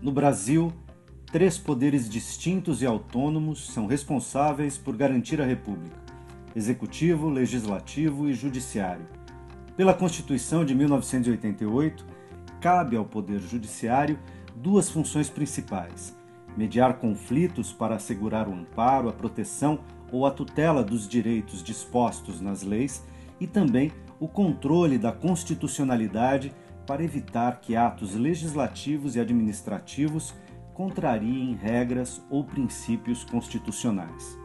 No Brasil, 3 poderes distintos e autônomos são responsáveis por garantir a República: Executivo, Legislativo e Judiciário. Pela Constituição de 1988, cabe ao Poder Judiciário 2 funções principais: mediar conflitos para assegurar o amparo, a proteção ou a tutela dos direitos dispostos nas leis e também o controle da constitucionalidade para evitar que atos legislativos e administrativos contrariem regras ou princípios constitucionais.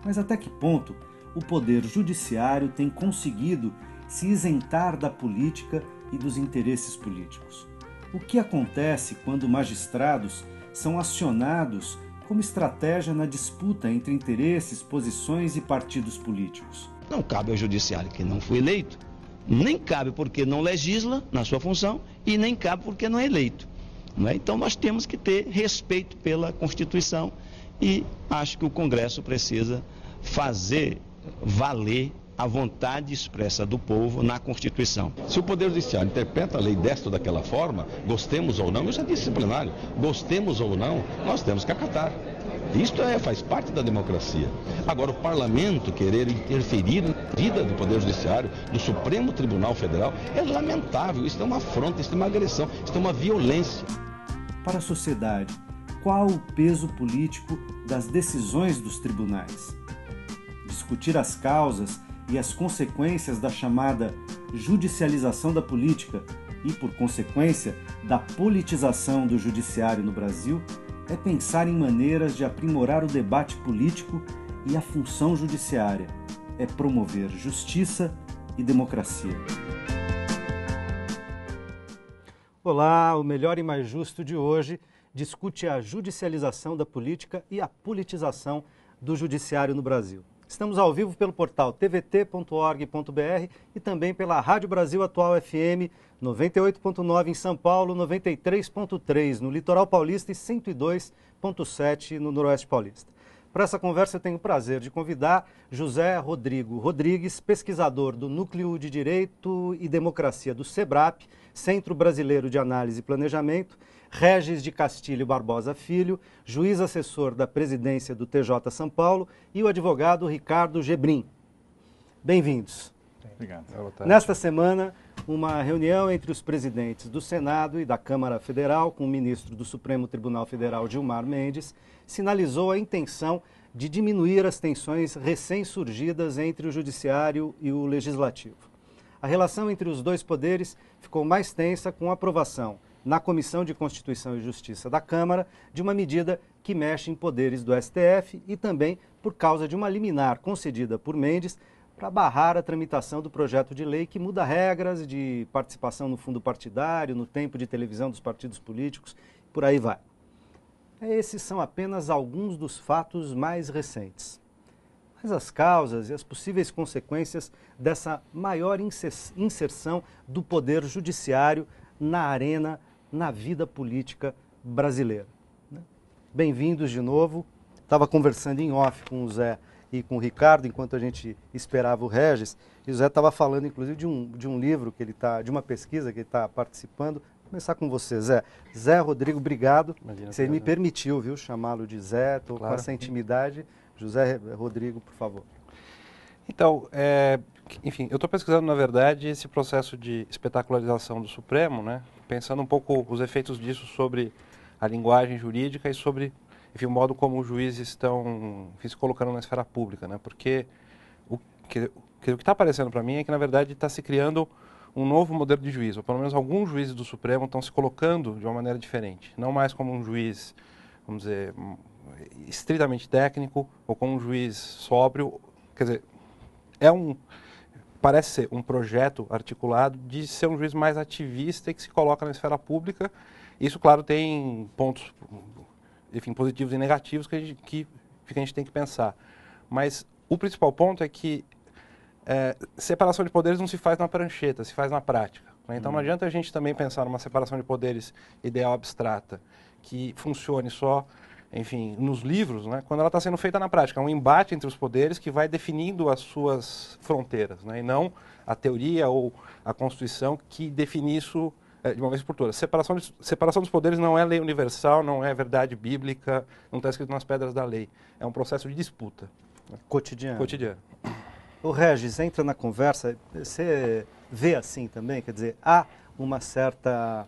Mas até que ponto o Poder Judiciário tem conseguido se isentar da política e dos interesses políticos? O que acontece quando magistrados são acionados como estratégia na disputa entre interesses, posições e partidos políticos? Não cabe ao Judiciário que não foi eleito, nem cabe porque não legisla na sua função e nem cabe porque não é eleito. Não é? Então nós temos que ter respeito pela Constituição e acho que o Congresso precisa fazer valer a vontade expressa do povo na Constituição. Se o Poder Judiciário interpreta a lei desta ou daquela forma, gostemos ou não, eu já disse em plenário, gostemos ou não, nós temos que acatar. Isto faz parte da democracia. Agora, o parlamento querer interferir na vida do Poder Judiciário, do Supremo Tribunal Federal, é lamentável. Isso é uma afronta, isso é uma agressão, isso é uma violência. Para a sociedade, qual o peso político das decisões dos tribunais? Discutir as causas e as consequências da chamada judicialização da política e, por consequência, da politização do judiciário no Brasil é pensar em maneiras de aprimorar o debate político e a função judiciária. É promover justiça e democracia. Olá, o Melhor e Mais Justo de hoje discute a judicialização da política e a politização do judiciário no Brasil. Estamos ao vivo pelo portal tvt.org.br e também pela Rádio Brasil Atual FM 98.9 em São Paulo, 93.3 no Litoral Paulista e 102.7 no Noroeste Paulista. Para essa conversa eu tenho o prazer de convidar José Rodrigo Rodrigues, pesquisador do Núcleo de Direito e Democracia do SEBRAP, Centro Brasileiro de Análise e Planejamento, Regis de Castilho Barbosa Filho, juiz assessor da presidência do TJ São Paulo, e o advogado Ricardo Gebrim. Bem-vindos. Obrigado. Nesta semana, uma reunião entre os presidentes do Senado e da Câmara Federal com o ministro do Supremo Tribunal Federal, Gilmar Mendes, sinalizou a intenção de diminuir as tensões recém-surgidas entre o Judiciário e o Legislativo. A relação entre os dois poderes ficou mais tensa com a aprovação na Comissão de Constituição e Justiça da Câmara de uma medida que mexe em poderes do STF e também por causa de uma liminar concedida por Mendes para barrar a tramitação do projeto de lei que muda regras de participação no fundo partidário, no tempo de televisão dos partidos políticos, por aí vai. Esses são apenas alguns dos fatos mais recentes. Mas as causas e as possíveis consequências dessa maior inserção do poder judiciário na arena, na vida política brasileira. Bem-vindos de novo. Estava conversando em off com o Zé e com o Ricardo, enquanto a gente esperava o Regis, e o Zé estava falando, inclusive, de um livro que ele está, de uma pesquisa que ele está participando. Vou começar com você, Zé. Zé Rodrigo, obrigado. Imagina, você me permitiu, viu, chamá-lo de Zé, estou claro, com essa intimidade. José Rodrigo, por favor. Então, enfim, eu estou pesquisando, na verdade, esse processo de espetacularização do Supremo, né, pensando um pouco os efeitos disso sobre a linguagem jurídica e sobre, enfim, o modo como os juízes estão se colocando na esfera pública, né, porque o que está aparecendo para mim é que, na verdade, está se criando um novo modelo de juiz, ou pelo menos alguns juízes do Supremo estão se colocando de uma maneira diferente, não mais como um juiz, vamos dizer, estritamente técnico, ou como um juiz sóbrio, quer dizer, parece ser um projeto articulado de ser um juiz mais ativista e que se coloca na esfera pública. Isso, claro, tem pontos, enfim, positivos e negativos que a gente tem que pensar. Mas o principal ponto é que separação de poderes não se faz na prancheta, se faz na prática. Né? Então não adianta a gente também pensar numa separação de poderes ideal abstrata, que funcione só, enfim, nos livros, né, quando ela está sendo feita na prática. É um embate entre os poderes que vai definindo as suas fronteiras, né, e não a teoria ou a Constituição que define isso de uma vez por todas. Separação dos poderes não é lei universal, não é verdade bíblica, não está escrito nas pedras da lei. É um processo de disputa. Cotidiano. O Regis, entra na conversa, você vê assim também, quer dizer, há uma certa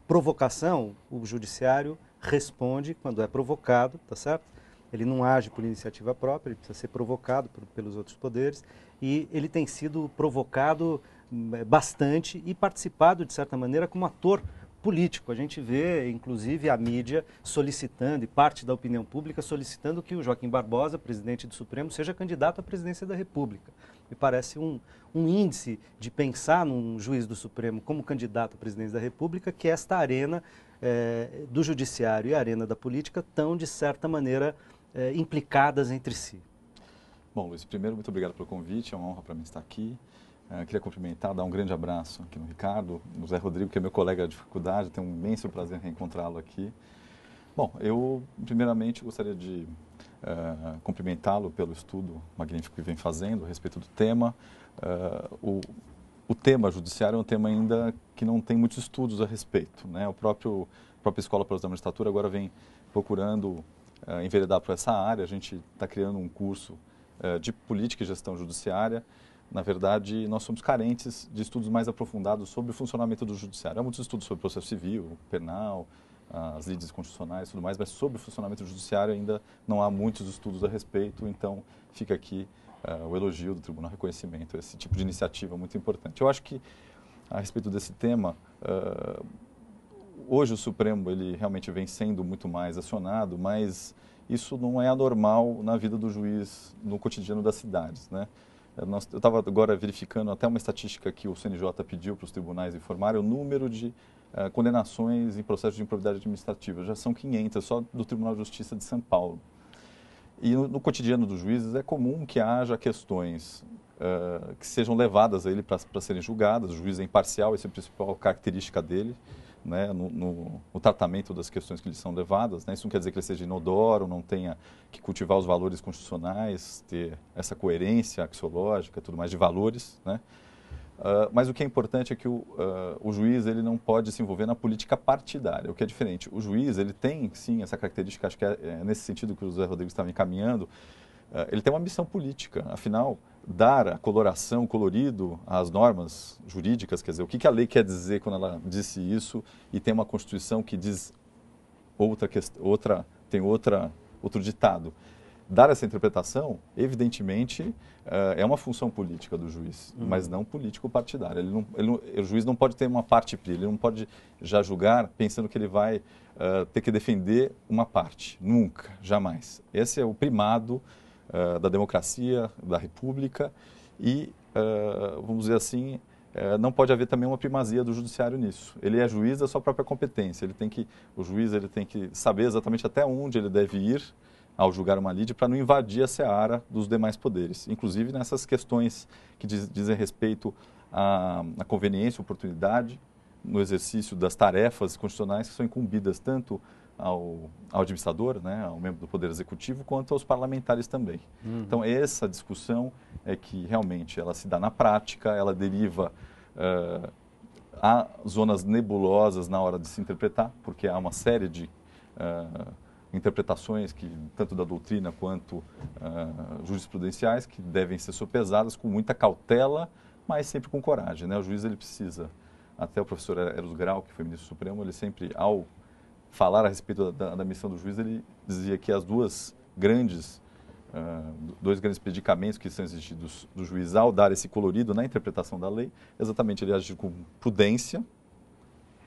provocação, o judiciário responde quando é provocado, tá certo? Ele não age por iniciativa própria, ele precisa ser provocado pelos outros poderes, e ele tem sido provocado bastante e participado, de certa maneira, como ator político. A gente vê, inclusive, a mídia solicitando, e parte da opinião pública solicitando que o Joaquim Barbosa, presidente do Supremo, seja candidato à presidência da República. Me parece um índice de pensar num juiz do Supremo como candidato à presidência da República, que esta arena do judiciário e a arena da política estão, de certa maneira, implicadas entre si. Bom, Luiz, primeiro, muito obrigado pelo convite, é uma honra para mim estar aqui. Queria cumprimentar, dar um grande abraço aqui no Ricardo, no Zé Rodrigo, que é meu colega de faculdade, tenho um imenso prazer em reencontrá-lo aqui. Bom, eu primeiramente gostaria de cumprimentá-lo pelo estudo magnífico que vem fazendo a respeito do tema. O tema judiciário é um tema ainda que não tem muitos estudos a respeito, né? A própria Escola para a Magistratura agora vem procurando enveredar por essa área. A gente está criando um curso de política e gestão judiciária. Na verdade, nós somos carentes de estudos mais aprofundados sobre o funcionamento do judiciário. Há muitos estudos sobre o processo civil, penal, as lides constitucionais e tudo mais, mas sobre o funcionamento do judiciário ainda não há muitos estudos a respeito, então fica aqui o elogio do Tribunal, reconhecimento, esse tipo de iniciativa muito importante. Eu acho que, a respeito desse tema, hoje o Supremo ele realmente vem sendo muito mais acionado, mas isso não é anormal na vida do juiz no cotidiano das cidades, né? Eu estava agora verificando até uma estatística que o CNJ pediu para os tribunais informarem, o número de condenações em processo de improbidade administrativa. Já são 500 só do Tribunal de Justiça de São Paulo. E no cotidiano dos juízes é comum que haja questões que sejam levadas a ele para serem julgadas. O juiz é imparcial, essa é a principal característica dele, né, no tratamento das questões que lhe são levadas, né? Isso não quer dizer que ele seja inodoro, não tenha que cultivar os valores constitucionais, ter essa coerência axiológica, tudo mais de valores, né? Mas o que é importante é que o juiz ele não pode se envolver na política partidária, o que é diferente. O juiz ele tem, sim, essa característica, acho que é nesse sentido que o José Rodrigues estava encaminhando, ele tem uma missão política, afinal, dar a coloração, o colorido às normas jurídicas, quer dizer, o que a lei quer dizer quando ela disse isso e tem uma Constituição que diz outro ditado. Dar essa interpretação, evidentemente, é uma função política do juiz, mas não político-partidária. O juiz não pode ter uma parte pri, ele não pode já julgar pensando que ele vai ter que defender uma parte. Nunca, jamais. Esse é o primado da democracia, da república e, vamos dizer assim, não pode haver também uma primazia do judiciário nisso. Ele é juiz da sua própria competência. O juiz ele tem que saber exatamente até onde ele deve ir ao julgar uma lide para não invadir a seara dos demais poderes, inclusive nessas questões que dizem respeito à conveniência, oportunidade no exercício das tarefas constitucionais que são incumbidas tanto ao administrador, né, ao membro do Poder Executivo, quanto aos parlamentares também. Então, essa discussão é que realmente ela se dá na prática, ela deriva a zonas nebulosas na hora de se interpretar, porque há uma série de interpretações, tanto da doutrina quanto jurisprudenciais, que devem ser sopesadas com muita cautela, mas sempre com coragem, né? O juiz ele precisa, até o professor Eros Grau, que foi ministro supremo, ele sempre, ao falar a respeito da missão do juiz, ele dizia que dois grandes predicamentos que são exigidos do juiz ao dar esse colorido na interpretação da lei, exatamente ele agir com prudência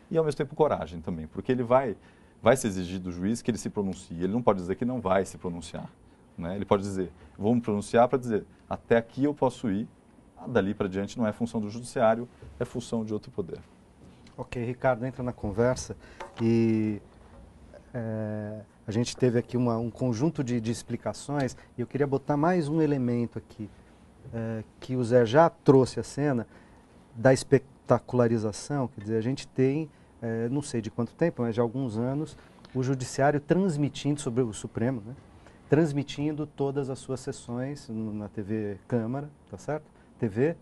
e ao mesmo tempo coragem também, porque ele vai se exigir do juiz que ele se pronuncie, ele não pode dizer que não vai se pronunciar, né? Ele pode dizer, vou me pronunciar para dizer, até aqui eu posso ir, dali para diante não é função do judiciário, é função de outro poder. Ok, Ricardo, entra na conversa e a gente teve aqui um conjunto de explicações e eu queria botar mais um elemento aqui, que o Zé já trouxe à cena, da espetacularização, quer dizer, a gente tem, não sei de quanto tempo, mas de alguns anos, o Judiciário transmitindo, sobre o Supremo, né, transmitindo todas as suas sessões na TV Câmara, tá certo? TV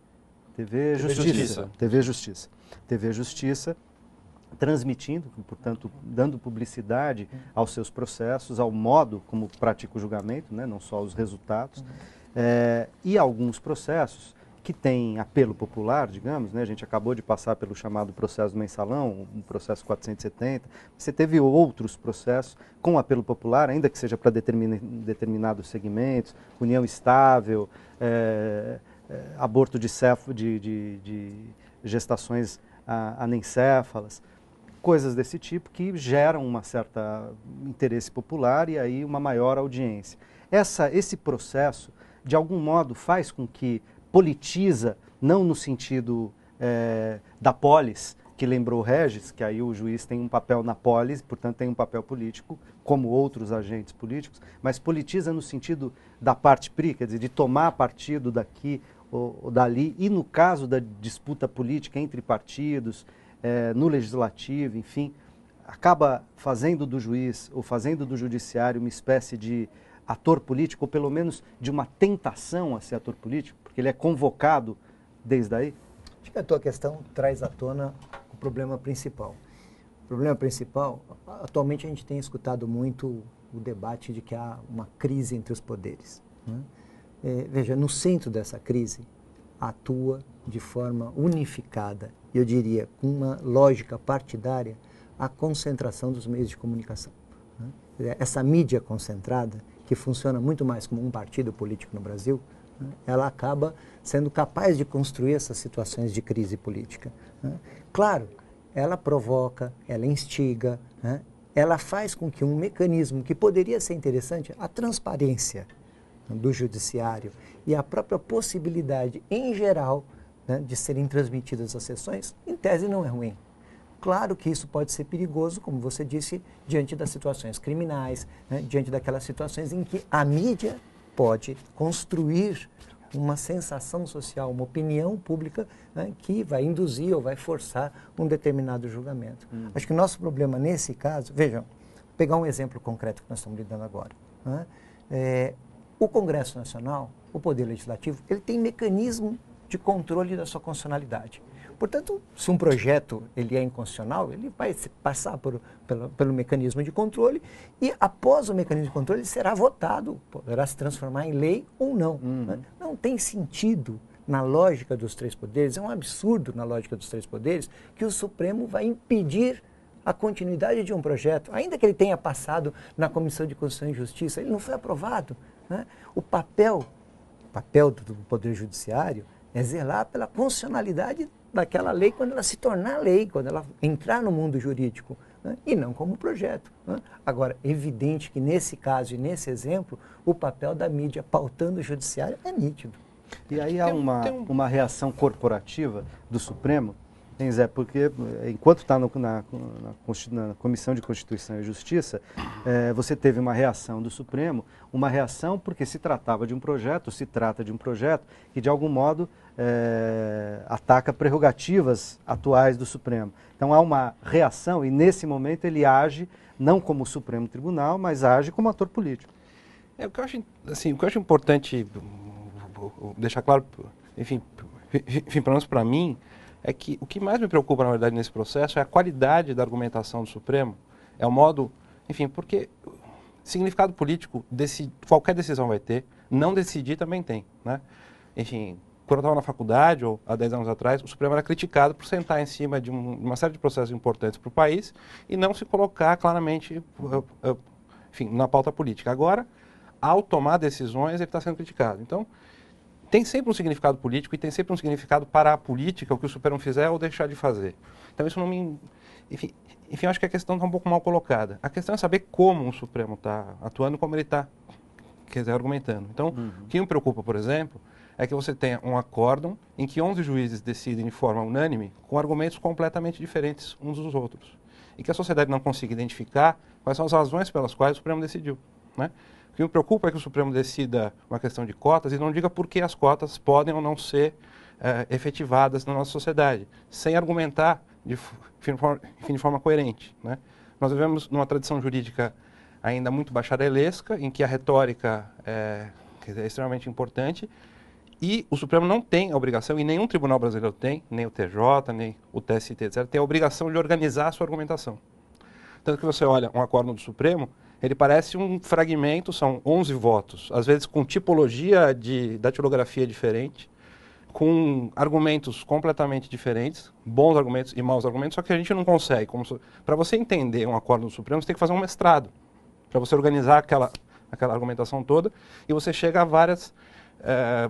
TV Justiça. TV Justiça. TV Justiça, transmitindo, portanto, dando publicidade aos seus processos, ao modo como pratica o julgamento, né, não só os resultados, e alguns processos que têm apelo popular, digamos, né, a gente acabou de passar pelo chamado processo do mensalão, um processo 470, você teve outros processos com apelo popular, ainda que seja para determinados segmentos, união estável, aborto de gestações anencéfalas, coisas desse tipo que geram um certo interesse popular e aí uma maior audiência. Esse processo, de algum modo, faz com que politiza, não no sentido da polis, que lembrou Regis, que aí o juiz tem um papel na polis, portanto tem um papel político, como outros agentes políticos, mas politiza no sentido da parte PRI, quer dizer, de tomar partido daqui ou dali, e no caso da disputa política entre partidos, no legislativo, enfim, acaba fazendo do juiz ou fazendo do judiciário uma espécie de ator político, ou pelo menos de uma tentação a ser ator político, porque ele é convocado desde aí? Acho que a tua questão traz à tona o problema principal. O problema principal, atualmente a gente tem escutado muito o debate de que há uma crise entre os poderes, né? Veja, no centro dessa crise atua de forma unificada, eu diria, com uma lógica partidária, a concentração dos meios de comunicação, né? Essa mídia concentrada, que funciona muito mais como um partido político no Brasil, né, ela acaba sendo capaz de construir essas situações de crise política, né? Claro, ela provoca, ela instiga, né, ela faz com que um mecanismo que poderia ser interessante, a transparência do judiciário e a própria possibilidade, em geral, né, de serem transmitidas as sessões, em tese não é ruim. Claro que isso pode ser perigoso, como você disse, diante das situações criminais, né, diante daquelas situações em que a mídia pode construir uma sensação social, uma opinião pública, né, que vai induzir ou vai forçar um determinado julgamento. Acho que o nosso problema nesse caso, vejam, vou pegar um exemplo concreto que nós estamos lidando agora, né? O Congresso Nacional, o Poder Legislativo, ele tem mecanismo de controle da sua constitucionalidade. Portanto, se um projeto ele é inconstitucional, ele vai passar pelo mecanismo de controle e, após o mecanismo de controle, ele será votado, poderá se transformar em lei ou não. Né? Não tem sentido na lógica dos três poderes, é um absurdo na lógica dos três poderes, que o Supremo vai impedir a continuidade de um projeto, ainda que ele tenha passado na Comissão de Constituição e Justiça, ele não foi aprovado, né? O papel do Poder Judiciário é zelar pela constitucionalidade daquela lei quando ela se tornar lei, quando ela entrar no mundo jurídico, né? E não como projeto, né? Agora, evidente que nesse caso e nesse exemplo, o papel da mídia pautando o judiciário é nítido. E aí há uma reação corporativa do Supremo, hein, Zé? Porque enquanto está na Comissão de Constituição e Justiça, você teve uma reação do Supremo, uma reação porque se tratava de um projeto, se trata de um projeto que de algum modo ataca prerrogativas atuais do Supremo. Então há uma reação e nesse momento ele age não como o Supremo Tribunal, mas age como ator político. O que eu acho importante deixar claro, enfim, pelo menos para mim, é que o que mais me preocupa, na verdade, nesse processo é a qualidade da argumentação do Supremo, é o modo, enfim, porque significado político, qualquer decisão vai ter, não decidir também tem, né? Enfim, quando eu estava na faculdade, ou há 10 anos atrás, o Supremo era criticado por sentar em cima de uma série de processos importantes para o país e não se colocar claramente, enfim, na pauta política. Agora, ao tomar decisões, ele está sendo criticado. Então, tem sempre um significado político e tem sempre um significado para a política, o que o Supremo fizer ou deixar de fazer. Então isso não me... Enfim, eu acho que a questão está um pouco mal colocada. A questão é saber como o Supremo está atuando, como ele está, quer dizer, argumentando. Então, o que me preocupa, por exemplo, é que você tenha um acórdão em que 11 juízes decidem de forma unânime com argumentos completamente diferentes uns dos outros. E que a sociedade não consiga identificar quais são as razões pelas quais o Supremo decidiu, né? O que me preocupa é que o Supremo decida uma questão de cotas e não diga por que as cotas podem ou não ser efetivadas na nossa sociedade, sem argumentar de forma coerente, né? Nós vivemos numa tradição jurídica ainda muito bacharelesca, em que a retórica é extremamente importante E o Supremo não tem a obrigação, e nenhum tribunal brasileiro tem, nem o TJ, nem o TST, etc., tem a obrigação de organizar a sua argumentação. Tanto que você olha um acórdão do Supremo, ele parece um fragmento, são 11 votos, às vezes com tipologia de datilografia diferente, com argumentos completamente diferentes, bons argumentos e maus argumentos, só que a gente não consegue. Para você entender um acórdão do Supremo, você tem que fazer um mestrado, para você organizar aquela argumentação toda, e você chega a várias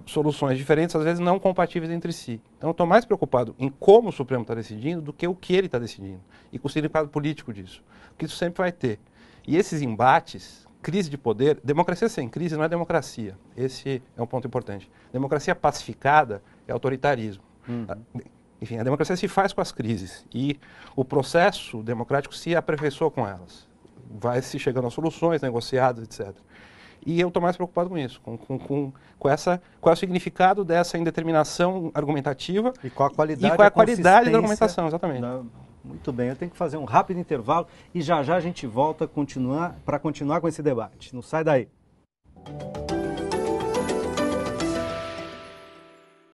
soluções diferentes, às vezes não compatíveis entre si. Então eu estou mais preocupado em como o Supremo está decidindo do que o que ele está decidindo, e com o significado político disso, porque isso sempre vai ter. E esses embates, crise de poder, democracia sem crise não é democracia. Esse é um ponto importante. Democracia pacificada é autoritarismo. Enfim, a democracia se faz com as crises e o processo democrático se aperfeiçoa com elas. Vai se chegando a soluções negociadas, etc. E eu estou mais preocupado com isso, qual é o significado dessa indeterminação argumentativa e qual a qualidade, qual é a qualidade da argumentação, exatamente. Muito bem, eu tenho que fazer um rápido intervalo e já já a gente volta para continuar com esse debate. Não sai daí.